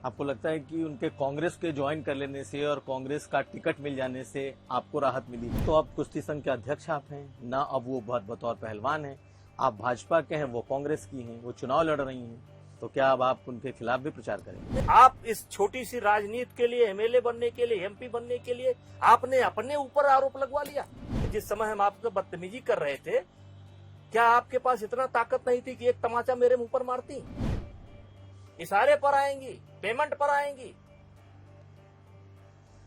आपको लगता है कि उनके कांग्रेस के ज्वाइन कर लेने से और कांग्रेस का टिकट मिल जाने से आपको राहत मिली? तो अब कुश्ती संघ के अध्यक्ष आप हैं ना, अब वो बतौर पहलवान हैं, आप भाजपा के हैं, वो कांग्रेस की हैं, वो चुनाव लड़ रही हैं, तो क्या अब आप उनके खिलाफ भी प्रचार करेंगे? आप इस छोटी सी राजनीति के लिए, एमएलए बनने के लिए, एमपी बनने के लिए आपने अपने ऊपर आरोप लगवा लिया। जिस समय हम आपको बदतमीजी कर रहे थे, क्या आपके पास इतना ताकत नहीं थी कि एक तमाचा मेरे मुंह पर मारती? इशारे पर आएंगी, पेमेंट पर आएंगी।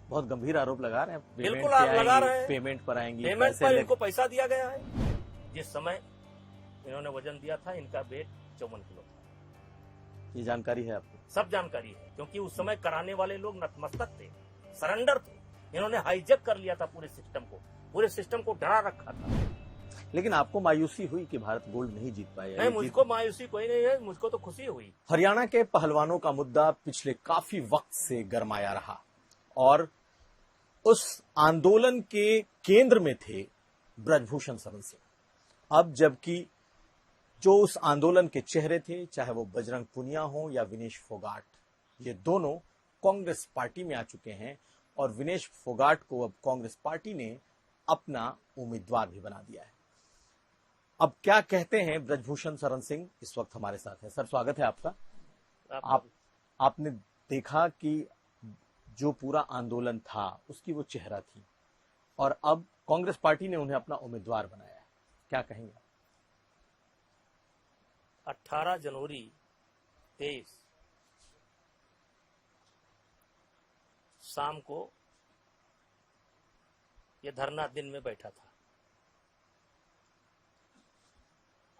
बहुत गंभीर आरोप लगा रहे हैं। बिल्कुल आप लगा रहे हैं। पेमेंट पर आएंगी, पेमेंट पर इनको पैसा दिया गया है। जिस समय इन्होंने वजन दिया था, इनका वेट 54 किलो था। ये जानकारी है आपको? सब जानकारी है, क्योंकि उस समय कराने वाले लोग नतमस्तक थे, सरेंडर थे। इन्होंने हाईजैक कर लिया था पूरे सिस्टम को डरा रखा था। लेकिन आपको मायूसी हुई कि भारत गोल्ड नहीं जीत पाया? नहीं, मुझको मायूसी कोई नहीं है, मुझको तो खुशी हुई। हरियाणा के पहलवानों का मुद्दा पिछले काफी वक्त से गरमाया रहा और उस आंदोलन के केंद्र में थे ब्रजभूषण शरण सिंह। अब जबकि जो उस आंदोलन के चेहरे थे, चाहे वो बजरंग पुनिया हो या विनेश फोगाट, ये दोनों कांग्रेस पार्टी में आ चुके हैं और विनेश फोगाट को अब कांग्रेस पार्टी ने अपना उम्मीदवार भी बना दिया है। अब क्या कहते हैं ब्रजभूषण शरण सिंह, इस वक्त हमारे साथ है। सर, स्वागत है आपका। आपने देखा कि जो पूरा आंदोलन था उसकी वो चेहरा थी और अब कांग्रेस पार्टी ने उन्हें अपना उम्मीदवार बनाया है, क्या कहेंगे? 18 जनवरी 23 शाम को यह धरना दिन में बैठा था।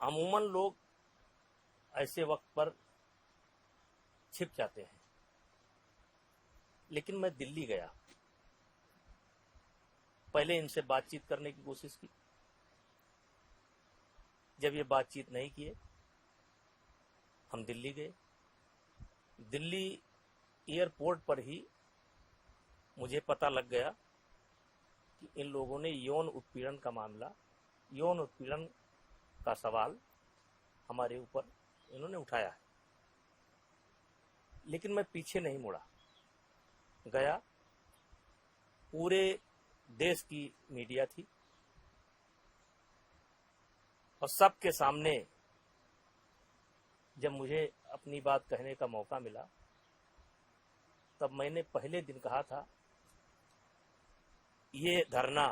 अमूमन लोग ऐसे वक्त पर छिप जाते हैं, लेकिन मैं दिल्ली गया। पहले इनसे बातचीत करने की कोशिश की। जब ये बातचीत नहीं किए, हम दिल्ली गए। दिल्ली एयरपोर्ट पर ही मुझे पता लग गया कि इन लोगों ने यौन उत्पीड़न का मामला, यौन उत्पीड़न का सवाल हमारे ऊपर इन्होंने उठाया है। लेकिन मैं पीछे नहीं मुड़ा, गया। पूरे देश की मीडिया थी और सबके सामने जब मुझे अपनी बात कहने का मौका मिला, तब मैंने पहले दिन कहा था, ये धरना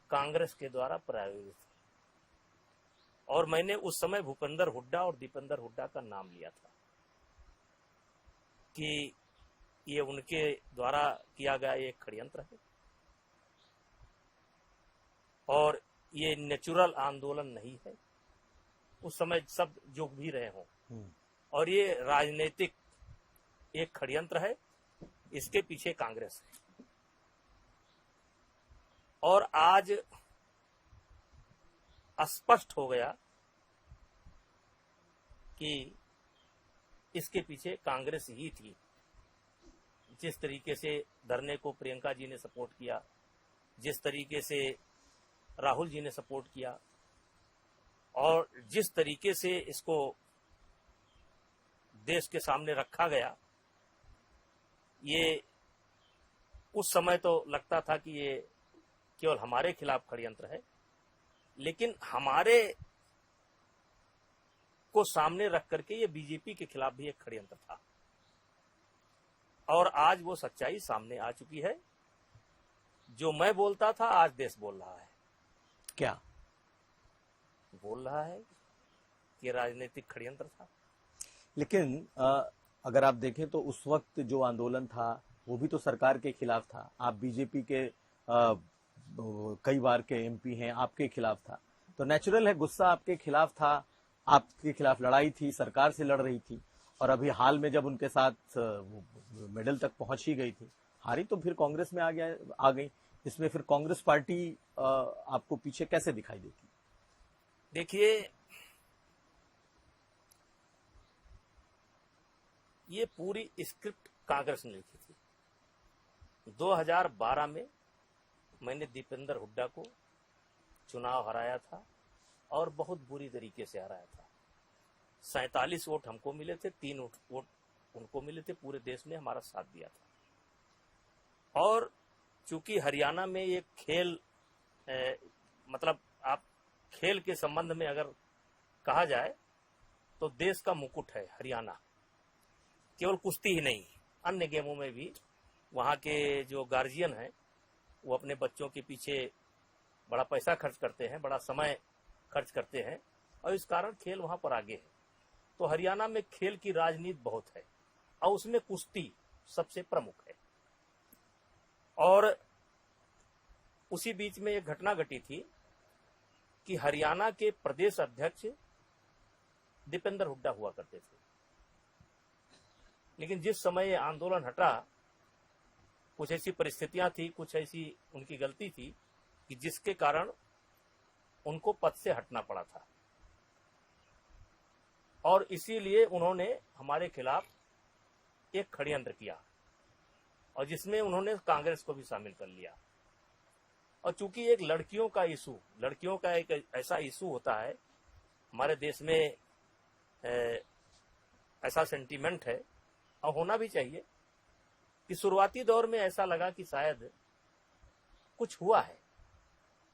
कांग्रेस के द्वारा प्रायोजित है। और मैंने उस समय भूपेंद्र हुड्डा और दीपेंद्र हुड्डा का नाम लिया था कि ये उनके द्वारा किया गया एक षड्यंत्र है और ये नेचुरल आंदोलन नहीं है। उस समय सब जो भी रहे हों, और ये राजनीतिक एक षड्यंत्र है, इसके पीछे कांग्रेस है। और आज स्पष्ट हो गया कि इसके पीछे कांग्रेस ही थी। जिस तरीके से धरने को प्रियंका जी ने सपोर्ट किया, जिस तरीके से राहुल जी ने सपोर्ट किया और जिस तरीके से इसको देश के सामने रखा गया, ये उस समय तो लगता था कि ये केवल हमारे खिलाफ षड्यंत्र है, लेकिन हमारे को सामने रख करके ये बीजेपी के खिलाफ भी एक षड्यंत्र था। और आज वो सच्चाई सामने आ चुकी है। जो मैं बोलता था, आज देश बोल रहा है। क्या बोल रहा है कि राजनीतिक षड्यंत्र था। लेकिन अगर आप देखें तो उस वक्त जो आंदोलन था वो भी तो सरकार के खिलाफ था। आप बीजेपी के कई बार के एमपी हैं, आपके खिलाफ था, तो नेचुरल है गुस्सा आपके खिलाफ था, आपके खिलाफ लड़ाई थी, सरकार से लड़ रही थी। और अभी हाल में जब उनके साथ मेडल तक पहुंच ही गई थी, हारी तो फिर कांग्रेस में आ गई। इसमें फिर कांग्रेस पार्टी आपको पीछे कैसे दिखाई देती? देखिए, ये पूरी स्क्रिप्ट कांग्रेस ने लिखी थी। 2012 में मैंने दीपेंद्र हुड्डा को चुनाव हराया था और बहुत बुरी तरीके से हराया था। 47 वोट हमको मिले थे, 3 वोट उनको मिले थे, पूरे देश ने हमारा साथ दिया था। और चूंकि हरियाणा में ये खेल मतलब आप खेल के संबंध में अगर कहा जाए तो देश का मुकुट है हरियाणा। केवल कुश्ती ही नहीं, अन्य गेमों में भी वहाँ के जो गार्जियन हैं वो अपने बच्चों के पीछे बड़ा पैसा खर्च करते हैं, बड़ा समय खर्च करते हैं, और इस कारण खेल वहाँ पर आगे है। तो हरियाणा में खेल की राजनीति बहुत है और उसमें कुश्ती सबसे प्रमुख है। और उसी बीच में एक घटना घटी थी कि हरियाणा के प्रदेश अध्यक्ष दीपेंद्र हुड्डा हुआ करते थे, लेकिन जिस समय ये आंदोलन हटा, कुछ ऐसी परिस्थितियां थी, कुछ ऐसी उनकी गलती थी कि जिसके कारण उनको पद से हटना पड़ा था, और इसीलिए उन्होंने हमारे खिलाफ एक षड्यंत्र किया और जिसमें उन्होंने कांग्रेस को भी शामिल कर लिया। और चूंकि एक लड़कियों का इशू, लड़कियों का एक ऐसा इशू होता है हमारे देश में, ऐसा सेंटीमेंट है और होना भी चाहिए कि शुरुआती दौर में ऐसा लगा कि शायद कुछ हुआ है,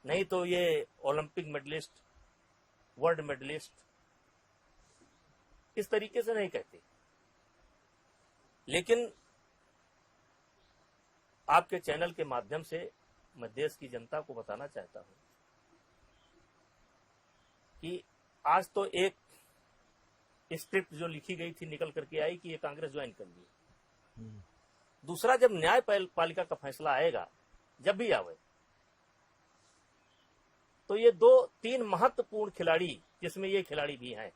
नहीं तो ये ओलंपिक मेडलिस्ट, वर्ल्ड मेडलिस्ट इस तरीके से नहीं कहते। लेकिन आपके चैनल के माध्यम से मैं देश की जनता को बताना चाहता हूं कि आज तो एक स्क्रिप्ट जो लिखी गई थी निकल करके आई कि ये कांग्रेस ज्वाइन कर ली। दूसरा, जब न्यायपालिका का फैसला आएगा, जब भी आवे, तो ये 2-3 महत्वपूर्ण खिलाड़ी, जिसमें ये खिलाड़ी भी हैं,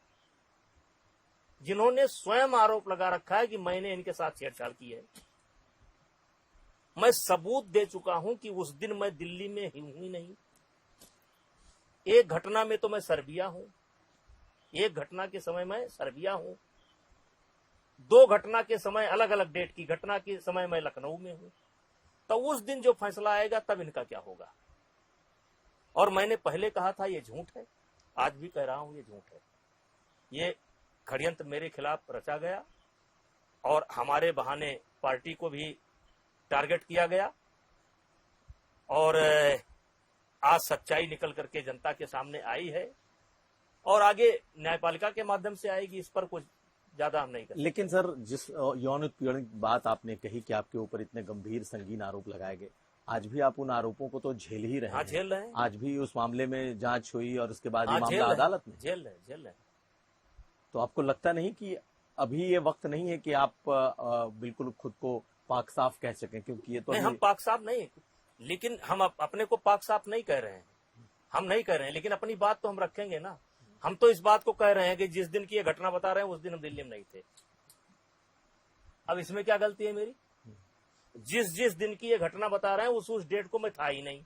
जिन्होंने स्वयं आरोप लगा रखा है कि मैंने इनके साथ छेड़छाड़ की है, मैं सबूत दे चुका हूं कि उस दिन मैं दिल्ली में ही नहीं, एक घटना में तो मैं सर्बिया हूं, एक घटना के समय मैं सर्बिया हूं, 2 घटना के समय, अलग अलग डेट की घटना के समय मैं लखनऊ में हूं। तो उस दिन जो फैसला आएगा तब इनका क्या होगा। और मैंने पहले कहा था ये झूठ है, आज भी कह रहा हूं ये झूठ है। ये षड्यंत्र मेरे खिलाफ रचा गया और हमारे बहाने पार्टी को भी टारगेट किया गया, और आज सच्चाई निकल करके जनता के सामने आई है और आगे न्यायपालिका के माध्यम से आएगी। इस पर कुछ ज्यादा हम नहीं कर सकते। लेकिन सर, जिस यौन उत्पीड़न की बात आपने कही कि आपके ऊपर इतने गंभीर संगीन आरोप लगाए गए, आज भी आप उन आरोपों को तो झेल ही रहे हाँ, हैं। झेल रहे हैं। आज भी उस मामले में जांच हुई और उसके बाद हाँ, ये मामला अदालत में। झेल रहे। तो आपको लगता नहीं कि अभी ये वक्त नहीं है कि आप बिल्कुल खुद को पाक साफ कह सकें, क्योंकि ये तो नहीं, हम पाक साफ नहीं, लेकिन हम अपने को पाक साफ नहीं कह रहे हैं, हम नहीं कह रहे हैं, लेकिन अपनी बात तो हम रखेंगे ना। हम तो इस बात को कह रहे हैं कि जिस दिन की ये घटना बता रहे हैं उस दिन हम दिल्ली में नहीं थे। अब इसमें क्या गलती है मेरी? जिस दिन की ये घटना बता रहे हैं उस डेट को मैं था ही नहीं।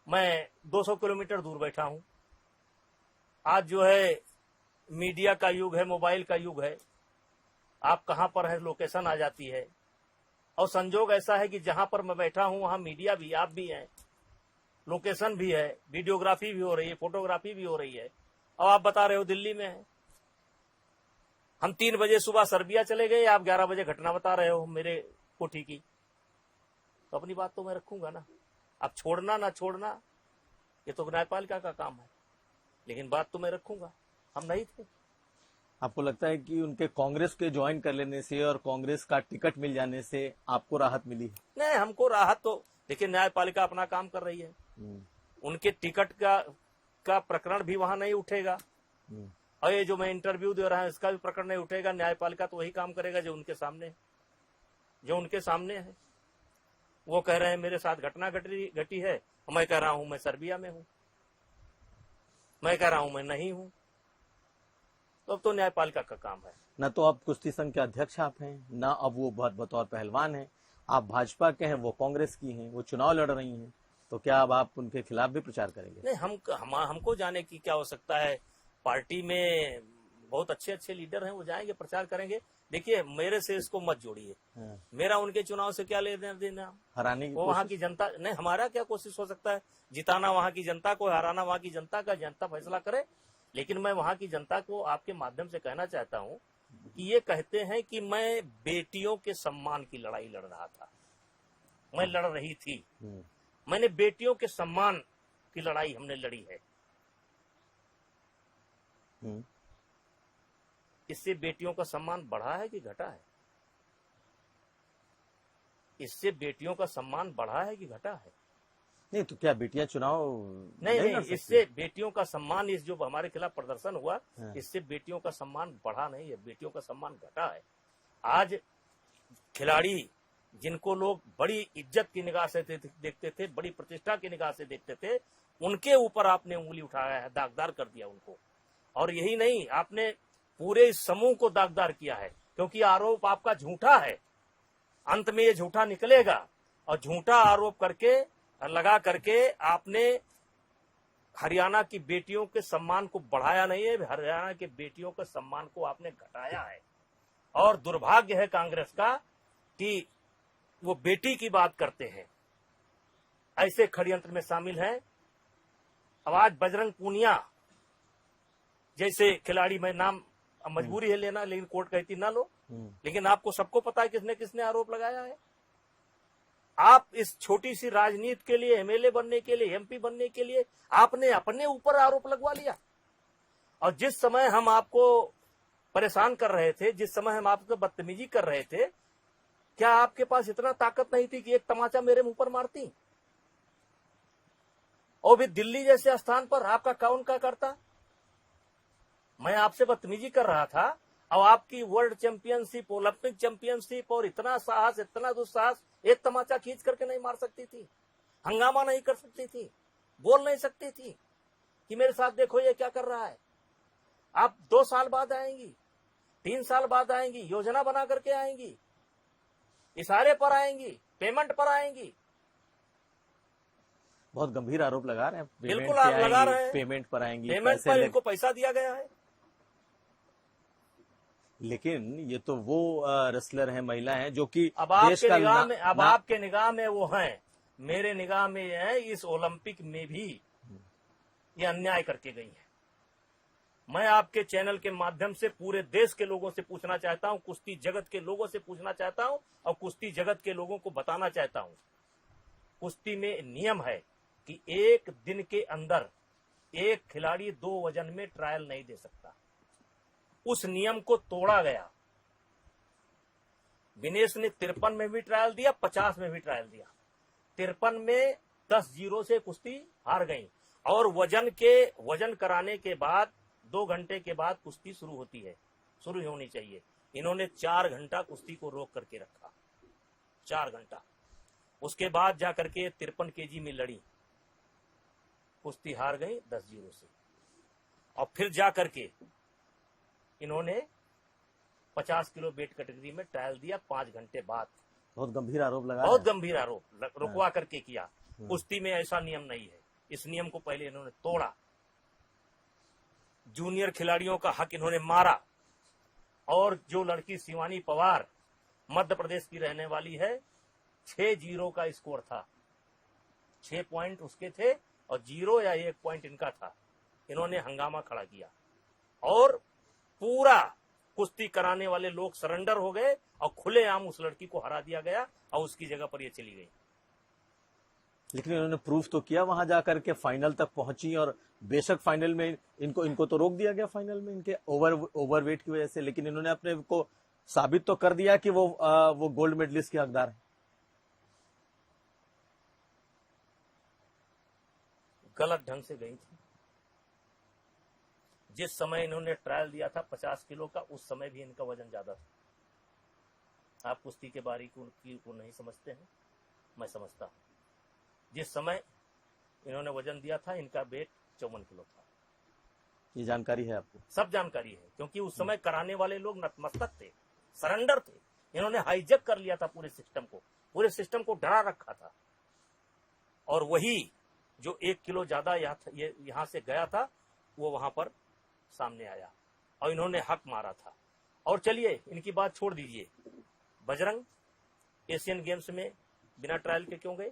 मैं 200 किलोमीटर दूर बैठा हूं। आज जो है मीडिया का युग है, मोबाइल का युग है, आप कहां पर है लोकेशन आ जाती है, और संजोग ऐसा है कि जहां पर मैं बैठा हूं वहां मीडिया भी, आप भी हैं, लोकेशन भी है, वीडियोग्राफी भी हो रही है, फोटोग्राफी भी हो रही है, और आप बता रहे हो दिल्ली में है। हम 3 बजे सुबह सर्बिया चले गए, आप 11 बजे घटना बता रहे हो मेरे कोठी की। तो अपनी बात तो मैं रखूंगा ना। अब छोड़ना ना छोड़ना ये तो न्यायपालिका का काम है, लेकिन बात तो मैं रखूंगा। हम नहीं थे। आपको लगता है कि उनके कांग्रेस के ज्वाइन कर लेने से और कांग्रेस का टिकट मिल जाने से आपको राहत मिली? नहीं, हमको राहत तो देखिए, न्यायपालिका अपना काम कर रही है। उनके टिकट का प्रकरण भी वहां नहीं उठेगा, और ये जो मैं इंटरव्यू दे रहा हूं इसका भी प्रकरण नहीं उठेगा। न्यायपालिका तो वही काम करेगा जो उनके सामने है। वो कह रहे हैं मेरे साथ घटना घटी है, मैं कह रहा हूं मैं सर्बिया में हूं, मैं कह रहा हूं मैं नहीं हूं। तो अब तो न्यायपालिका का काम है। न तो अब कुश्ती संघ के अध्यक्ष आप हैं, न अब वो बतौर पहलवान हैं। आप भाजपा के हैं, वो कांग्रेस की हैं, वो चुनाव लड़ रही हैं। तो क्या अब आप उनके खिलाफ भी प्रचार करेंगे? नहीं, हमको जाने की क्या हो सकता है। पार्टी में बहुत अच्छे लीडर हैं, वो जाएंगे, प्रचार करेंगे। देखिए, मेरे से इसको मत जोड़िए। मेरा उनके चुनाव से क्या लेना देना? हराने की वो वहाँ की जनता, नहीं, हमारा क्या कोशिश हो सकता है? जिताना वहाँ की जनता को, हराना वहाँ की जनता का, जनता फैसला करे। लेकिन मैं वहाँ की जनता को आपके माध्यम से कहना चाहता हूँ कि ये कहते हैं कि मैं बेटियों के सम्मान की लड़ाई लड़ रहा था, मैं लड़ रही थी, मैंने बेटियों के सम्मान की लड़ाई हमने लड़ी है। इससे बेटियों का सम्मान बढ़ा है कि घटा है? इससे बेटियों का सम्मान बढ़ा है कि घटा है? नहीं तो क्या बेटियां चुनाव नहीं लड़ नहीं, सकती? इससे बेटियों का सम्मान, इस जो हमारे खिलाफ प्रदर्शन हुआ, हाँ। इससे बेटियों का सम्मान बढ़ा नहीं है, बेटियों का सम्मान घटा है। आज खिलाड़ी जिनको लोग बड़ी इज्जत की निगाह से देखते थे, बड़ी प्रतिष्ठा की निगाह से देखते थे, उनके ऊपर आपने उंगली उठाया है, दागदार कर दिया उनको। और यही नहीं, आपने पूरे इस समूह को दागदार किया है, क्योंकि आरोप आपका झूठा है। अंत में ये झूठा निकलेगा, और झूठा आरोप करके लगा करके आपने हरियाणा की बेटियों के सम्मान को बढ़ाया नहीं है, हरियाणा के बेटियों के सम्मान को आपने घटाया है। और दुर्भाग्य है कांग्रेस का कि वो बेटी की बात करते हैं, ऐसे षड्यंत्र में शामिल हैं। अब आज बजरंग पूनिया जैसे खिलाड़ी, मैं नाम मजबूरी है लेना, लेकिन कोर्ट कहती ना लो, लेकिन आपको सबको पता है किसने किसने आरोप लगाया है। आप इस छोटी सी राजनीति के लिए, एमएलए बनने के लिए, एमपी बनने के लिए आपने अपने ऊपर आरोप लगवा लिया। और जिस समय हम आपको परेशान कर रहे थे, जिस समय हम आपको बदतमीजी कर रहे थे, क्या आपके पास इतना ताकत नहीं थी कि एक तमाचा मेरे मुंह पर मारती? और भी दिल्ली जैसे स्थान पर आपका कौन क्या करता? मैं आपसे बदतमीजी कर रहा था, अब आपकी वर्ल्ड चैंपियनशिप, ओलंपिक चैंपियनशिप, और इतना साहस, इतना दुस्साहस, एक तमाचा खींच करके नहीं मार सकती थी? हंगामा नहीं कर सकती थी? बोल नहीं सकती थी कि मेरे साथ देखो ये क्या कर रहा है? आप 2 साल बाद आएंगी, 3 साल बाद आएंगी, योजना बना करके आएंगी, इशारे पर आएंगी, पेमेंट पर आएंगी। बहुत गंभीर आरोप लगा रहे हैं। बिल्कुल आप लगा रहे हैं, पेमेंट पर आएंगी, पेमेंट पर इनको पैसा दिया गया है। लेकिन ये तो वो रेसलर हैं, महिला हैं, जो कि अब आपके निगाह में, अब आपके निगाह में वो हैं, मेरे निगाह में ये है, इस ओलंपिक में भी ये अन्याय करके गई है। मैं आपके चैनल के माध्यम से पूरे देश के लोगों से पूछना चाहता हूं, कुश्ती जगत के लोगों से पूछना चाहता हूं, और कुश्ती जगत के लोगों को बताना चाहता हूं, कुश्ती में नियम है कि 1 दिन के अंदर एक खिलाड़ी 2 वजन में ट्रायल नहीं दे सकता। उस नियम को तोड़ा गया। विनेश ने 53 में भी ट्रायल दिया, 50 में भी ट्रायल दिया। 53 में 10-0 से कुश्ती हार गई, और वजन कराने के बाद 2 घंटे के बाद कुश्ती शुरू होती है, शुरू होनी चाहिए। इन्होंने 4 घंटा कुश्ती को रोक करके रखा, 4 घंटा। उसके बाद जाकर के 53 केजी में लड़ी, कुश्ती हार गई 10-0 से। और फिर जाकर के इन्होंने 50 किलो वेट कैटेगरी में ट्रायल दिया 5 घंटे बाद। बहुत गंभीर आरोप लगा, बहुत गंभीर आरोप रुकवा करके किया। कुश्ती में ऐसा नियम नहीं है, इस नियम को पहले इन्होंने तोड़ा। जूनियर खिलाड़ियों का हक इन्होंने मारा। और जो लड़की शिवानी पवार मध्य प्रदेश की रहने वाली है, 6-0 का स्कोर था, 6 पॉइंट उसके थे और 0 या 1 पॉइंट इनका था। इन्होंने हंगामा खड़ा किया और पूरा कुश्ती कराने वाले लोग सरेंडर हो गए और खुलेआम उस लड़की को हरा दिया गया और उसकी जगह पर ये चली गई। लेकिन इन्होंने प्रूफ तो किया, वहां जाकर के फाइनल तक पहुंची, और बेशक फाइनल में इनको तो रोक दिया गया फाइनल में इनके ओवरवेट की वजह से, लेकिन इन्होंने अपने को साबित तो कर दिया कि वो गोल्ड मेडलिस्ट के हकदार हैं। गलत ढंग से गई थी। जिस समय इन्होंने ट्रायल दिया था 50 किलो का, उस समय भी इनका वजन ज्यादा था। आप कुश्ती के बारीकी को नहीं समझते हैं, मैं समझता हूं। जिस समय इन्होंने वजन दिया था, इनका वेट 54 किलो था। ये जानकारी है आपको? सब जानकारी है, क्योंकि उस समय कराने वाले लोग नतमस्तक थे, सरेंडर थे। इन्होंने हाईजैक कर लिया था पूरे सिस्टम को डरा रखा था। और वही जो 1 किलो ज्यादा यहां से गया था, वो वहां पर सामने आया और इन्होंने हक मारा था। और चलिए इनकी बात छोड़ दीजिए, बजरंग एशियन गेम्स में बिना ट्रायल के क्यों गए?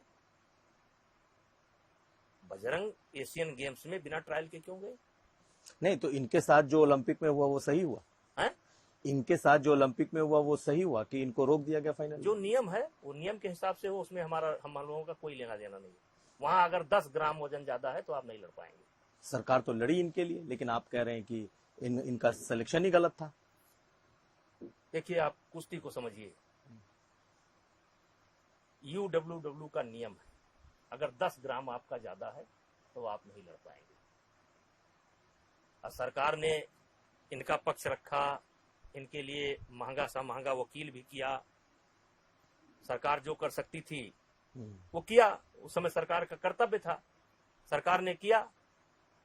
बजरंग एशियन गेम्स में बिना ट्रायल के क्यों गए? नहीं तो इनके साथ जो ओलंपिक में हुआ वो सही हुआ है? इनके साथ जो ओलंपिक में हुआ वो सही हुआ कि इनको रोक दिया गया फाइनल? जो नियम है वो नियम के हिसाब से हो, उसमें हम लोगों का कोई लेना देना नहीं है। वहां अगर 10 ग्राम वजन ज्यादा है तो आप नहीं लड़ पाएंगे। सरकार तो लड़ी इनके लिए, लेकिन आप कह रहे हैं कि इनका सिलेक्शन ही गलत था। देखिए, आप कुश्ती को समझिए, UWW का नियम है, अगर 10 ग्राम आपका ज्यादा है तो आप नहीं लड़ पाएंगे। और सरकार ने इनका पक्ष रखा, इनके लिए महंगा सा महंगा वकील भी किया। सरकार जो कर सकती थी वो किया, उस समय सरकार का कर्तव्य था, सरकार ने किया,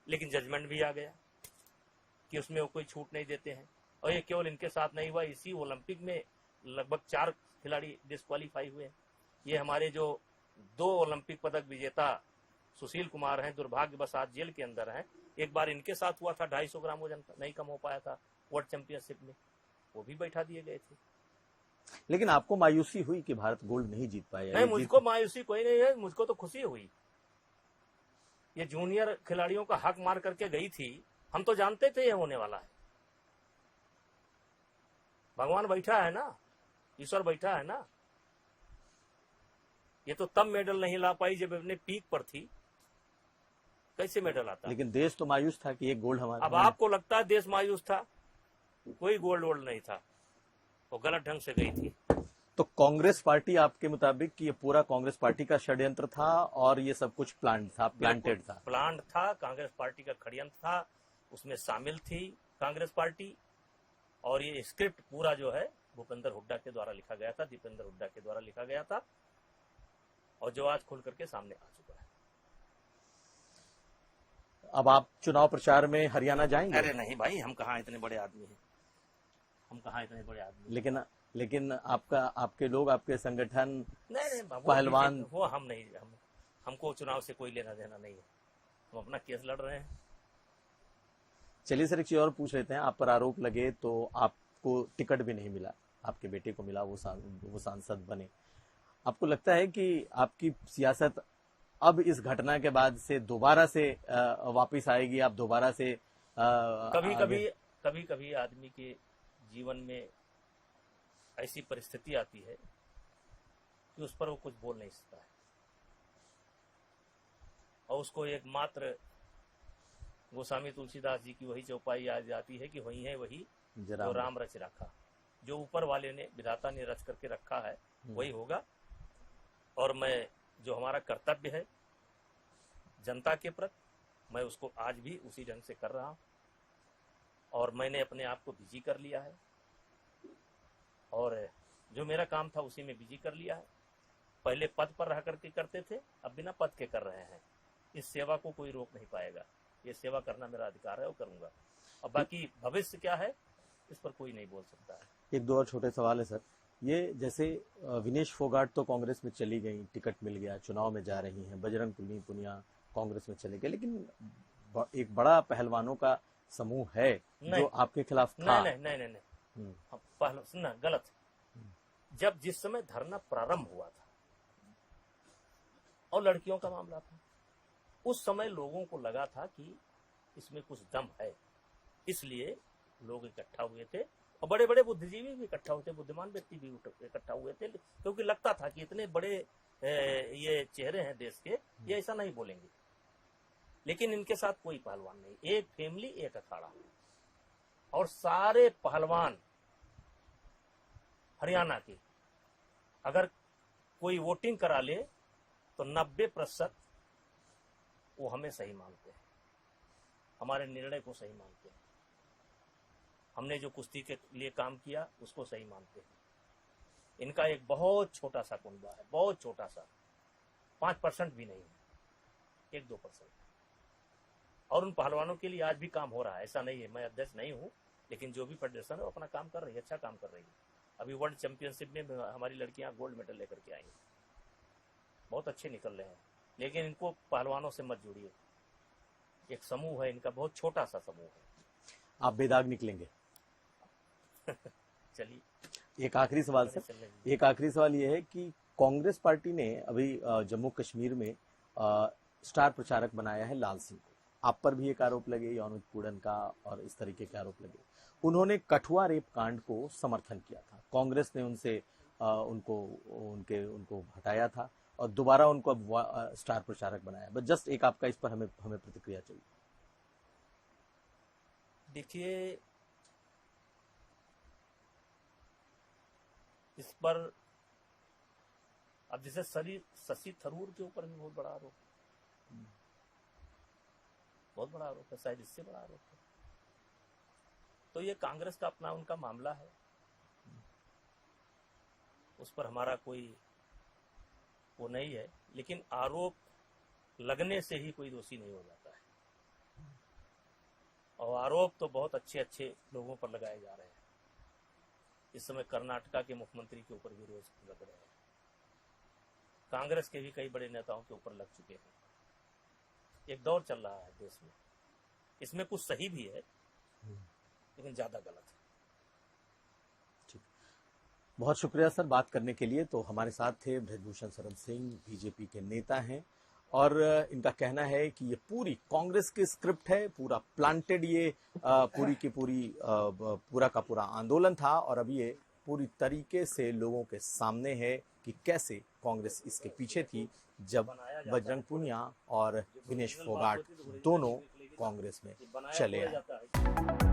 लेकिन जजमेंट भी आ गया कि उसमें वो कोई छूट नहीं देते हैं। और ये केवल इनके साथ नहीं हुआ, इसी ओलंपिक में लगभग 4 खिलाड़ी डिस्क्वालीफाई हुए हैं। ये हमारे जो 2 ओलंपिक पदक विजेता सुशील कुमार हैं, दुर्भाग्यवश आज जेल के अंदर हैं। एक बार इनके साथ हुआ था, 250 ग्राम वजन नहीं कम हो पाया था वर्ल्ड चैंपियनशिप में, वो भी बैठा दिए गए थे। लेकिन आपको मायूसी हुई कि भारत गोल्ड नहीं जीत पाया? नहीं, मुझको मायूसी कोई नहीं है, मुझको तो खुशी हुई। ये जूनियर खिलाड़ियों का हक मार करके गई थी, हम तो जानते थे ये होने वाला है। भगवान बैठा है ना, ईश्वर बैठा है ना। ये तो तब मेडल नहीं ला पाई जब अपने पीक पर थी, कैसे मेडल आता? लेकिन देश तो मायूस था कि एक गोल्ड हमारा। अब आपको लगता है देश मायूस था? कोई गोल्ड वोल्ड नहीं था, वो गलत ढंग से गई थी। तो कांग्रेस पार्टी आपके मुताबिक कि ये पूरा कांग्रेस पार्टी का षड्यंत्र था और ये सब कुछ प्लांटेड था? प्लांट था, कांग्रेस पार्टी का षड्यंत्र था, उसमें शामिल थी कांग्रेस पार्टी। और ये स्क्रिप्ट पूरा जो है भूपेंद्र हुड्डा के द्वारा लिखा गया था, दीपेंद्र हुड्डा के द्वारा लिखा गया था, और जो आज खुल करके सामने आ चुका है। अब आप चुनाव प्रचार में हरियाणा जाएंगे? अरे नहीं भाई, हम कहाँ इतने बड़े आदमी हैं, हम कहाँ इतने बड़े आदमी। लेकिन आपके लोग, आपके संगठन, नहीं, पहलवान, वो हम नहीं, हमको चुनाव से कोई लेना देना नहीं है, हम अपना केस लड़ रहे हैं। चलिए सर, एक चीज और पूछ लेते हैं। आप पर आरोप लगे तो आपको टिकट भी नहीं मिला, आपके बेटे को मिला, वो सांसद बने। आपको लगता है कि आपकी सियासत अब इस घटना के बाद से दोबारा से वापस आएगी? आप दोबारा से कभी कभी आदमी के जीवन में ऐसी परिस्थिति आती है कि उस पर वो कुछ बोल नहीं सकता है, और उसको एकमात्र गोस्वामी तुलसीदास जी की वही चौपाई याद जाती है कि वही है वही जो राम रच रखा। जो ऊपर वाले ने, विधाता ने रच करके रखा है वही होगा। और मैं, जो हमारा कर्तव्य है जनता के प्रति, मैं उसको आज भी उसी ढंग से कर रहा हूं। और मैंने अपने आप को बिजी कर लिया है, और जो मेरा काम था उसी में बिजी कर लिया है। पहले पद पर रह करके करते थे, अब बिना पद के कर रहे हैं। इस सेवा को कोई रोक नहीं पाएगा, ये सेवा करना मेरा अधिकार है, वो करूंगा। और बाकी भविष्य क्या है इस पर कोई नहीं बोल सकता है। एक दो और छोटे सवाल है सर। ये जैसे विनेश फोगाट तो कांग्रेस में चली गई, टिकट मिल गया, चुनाव में जा रही हैं। बजरंग पुनिया कांग्रेस में चले गए, लेकिन एक बड़ा पहलवानों का समूह है जो आपके खिलाफ था। नहीं, पहले सुनना, गलत। जब जिस समय धरना प्रारंभ हुआ था और लड़कियों का मामला था, उस समय लोगों को लगा था कि इसमें कुछ दम है, इसलिए लोग इकट्ठा हुए थे। और बड़े बड़े बुद्धिजीवी भी इकट्ठा हुए थे, बुद्धिमान व्यक्ति भी इकट्ठा हुए थे, क्योंकि लगता था कि इतने बड़े ये चेहरे हैं देश के, ये ऐसा नहीं बोलेंगे। लेकिन इनके साथ कोई पहलवान नहीं, एक फैमिली, एक अखाड़ा, और सारे पहलवान हरियाणा के अगर कोई वोटिंग करा ले तो 90% वो हमें सही मानते हैं, हमारे निर्णय को सही मानते हैं। हमने जो कुश्ती के लिए काम किया उसको सही मानते हैं। इनका एक बहुत छोटा सा कुनबा है, बहुत छोटा सा, 5% भी नहीं है, 1-2%। और उन पहलवानों के लिए आज भी काम हो रहा है, ऐसा नहीं है। मैं अध्यक्ष नहीं हूँ, लेकिन जो भी फेडरेशन है वो अपना काम कर रही है, अच्छा काम कर रही है। अभी वर्ल्ड चैंपियनशिप में हमारी लड़कियां गोल्ड मेडल लेकर के आई हैं, बहुत अच्छे निकल रहे हैं। लेकिन इनको पहलवानों से मत जोड़िए, एक समूह है इनका, बहुत छोटा सा समूह है। आप बेदाग निकलेंगे। चलिए एक आखिरी सवाल सर, एक आखिरी सवाल ये है कि कांग्रेस पार्टी ने अभी जम्मू कश्मीर में स्टार प्रचारक बनाया है लाल सिंह को। आप पर भी एक आरोप लगे यौन उत्पीड़न का और इस तरीके के आरोप लगे। उन्होंने कठुआ रेप कांड को समर्थन किया था, कांग्रेस ने उनसे उनको हटाया था और दोबारा उनको अब स्टार प्रचारक बनाया। बस जस्ट एक आपका इस पर हमें प्रतिक्रिया चाहिए। देखिए, इस पर अब जैसे शशि थरूर के ऊपर भी बहुत बड़ा आरोप है, शायद इससे बड़ा आरोप है। तो ये कांग्रेस का अपना उनका मामला है, उस पर हमारा कोई वो नहीं है, लेकिन आरोप लगने से ही कोई दोषी नहीं हो जाता है। और आरोप तो बहुत अच्छे लोगों पर लगाए जा रहे हैं। इस समय कर्नाटका के मुख्यमंत्री के ऊपर भी रोज लग रहे हैं, कांग्रेस के भी कई बड़े नेताओं के ऊपर लग चुके हैं। एक दौर चल रहा है देश में, इसमें कुछ सही भी है लेकिन ज्यादा गलत है। ठीक, बहुत शुक्रिया सर बात करने के लिए। तो हमारे साथ थे ब्रजभूषण शरण सिंह, बीजेपी के नेता हैं और इनका कहना है कि ये पूरी कांग्रेस की स्क्रिप्ट है, पूरा प्लांटेड, ये पूरी की पूरी पूरा का पूरा आंदोलन था और अब ये पूरी तरीके से लोगों के सामने है कि कैसे कांग्रेस इसके पीछे थी जब बजरंग पूनिया और विनेश फोगाट दोनों कांग्रेस में चले आए।